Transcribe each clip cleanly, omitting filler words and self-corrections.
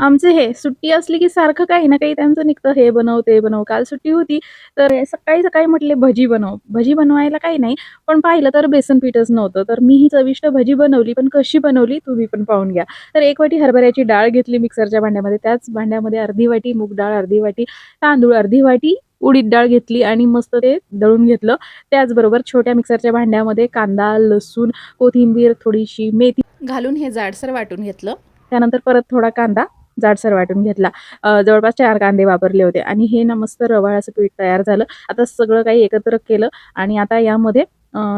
आमचे हे सुट्टी असली की सारखं काही ना काही त्यांचं निघतं, हे बनव, ते बनव. काल सुट्टी होती, तर सकाळी-सकाळी म्हटले भजी बनव. भजी बनवायला काही नाही, पण पाहिलं तर बेसन पीठच नव्हतं. तर मी ही चविष्ट भजी बनवली, पण कशी बनवली तुम्ही पण पाहून घ्या. तर 1 वाटी हरभऱ्याची डाळ घेतली मिक्सरच्या भांड्यामध्ये. त्याच भांड्यामध्ये अर्धी वाटी मूग डाळ, अर्धी वाटी तांदूळ, अर्धी वाटी उडीद डाळ घेतली आणि मस्त ते दळून घेतलं. त्याचबरोबर छोट्या मिक्सरच्या भांड्यामध्ये कांदा, लसूण, कोथिंबीर, थोडीशी मेथी घालून हे जाडसर वाटून घेतलं. त्यानंतर परत थोडा कांदा जाडसर वाटून घेतला. जवळपास 4 कांदे वापरले होते आणि हे ना मस्त रवाळ असं पीठ तयार झालं. आता सगळं काही एकत्र केलं आणि आता यामध्ये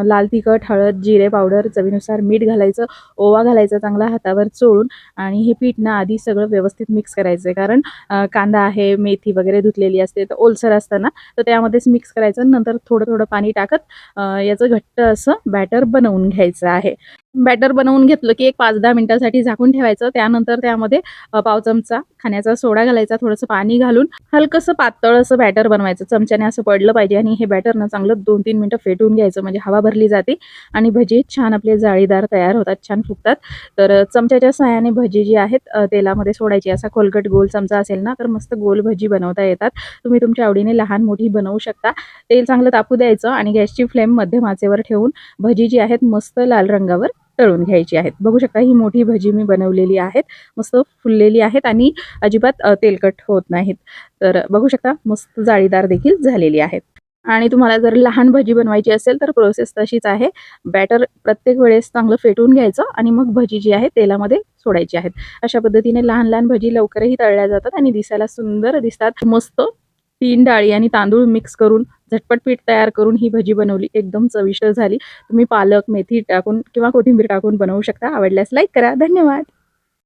लाल तिखट, हळद, जिरे पावडर, चवीनुसार मीठ घालायचं, ओवा घालायचा चांगला हातावर चोळून आणि हे पीठ ना आधी सगळं व्यवस्थित मिक्स करायचं आहे. कारण कांदा आहे, मेथी वगैरे धुतलेली असते, तर ओलसर असतं ना, तर त्यामध्येच मिक्स करायचं. नंतर थोडं-थोडं पाणी टाकत याचं घट्ट असं बॅटर बनवून घ्यायचं आहे. बॅटर बनवून घेतलं की एक 5-10 मिनिटांसाठी झाकून ठेवायचं. त्यानंतर त्यामध्ये पाव चमचा खाण्याचा सोडा घालायचा, थोडंसं पाणी घालून हलकंसं पातळ असं बॅटर बनवायचं. चमच्याने असं पडलं पाहिजे आणि हे बॅटर ना चांगलं 2-3 मिनिटं फेटून घ्यायचं, म्हणजे हवा भरली जाते आणि भजी छान आपले जाळीदार तयार होतात, छान फुगतात. तर चमच्याच्या सहाय्याने भजी जी आहेत तेलामध्ये सोडायची. असा खोलगट गोल चमचा असेल ना, तर मस्त गोल भजी बनवता येतात. तुम्ही तुमच्या आवडीने लहान-मोठी बनवू शकता. तेल चांगलं तापू द्यायचं आणि गॅसची फ्लेम मध्यम आचेवर ठेवून भजी जी आहेत मस्त लाल रंगावर तळून घ्यायची आहेत. बघू शकता ही मोठी भजी मी बनवलेली आहेत. मस्त फुललेली आहेत आणि अजिबात तेलकट होत नाहीत. तर बघू शकता मस्त जाळीदार देखील झालेली आहेत. आणि तुम्हाला जर लहान भजी बनवायची असेल तर प्रोसेस तशीच आहे. बॅटर प्रत्येक वेळेस चांगलं फेटून घ्यायचं आणि मग भजी जी आहे तेलामध्ये सोडायची आहेत. अशा पद्धतीने लहान-लहान भजी लवकरही तळल्या जातात आणि दिसायला सुंदर दिसतात. मस्त 3 डाळी आणि तांदूळ मिक्स करून झटपट पीठ तयार करून ही भजी बनवली. एकदम चविष्ट झाली. तुम्ही पालक, मेथी टाकून किंवा कोथिंबीर टाकून बनवू शकता. आवडल्यास लाईक करा. धन्यवाद.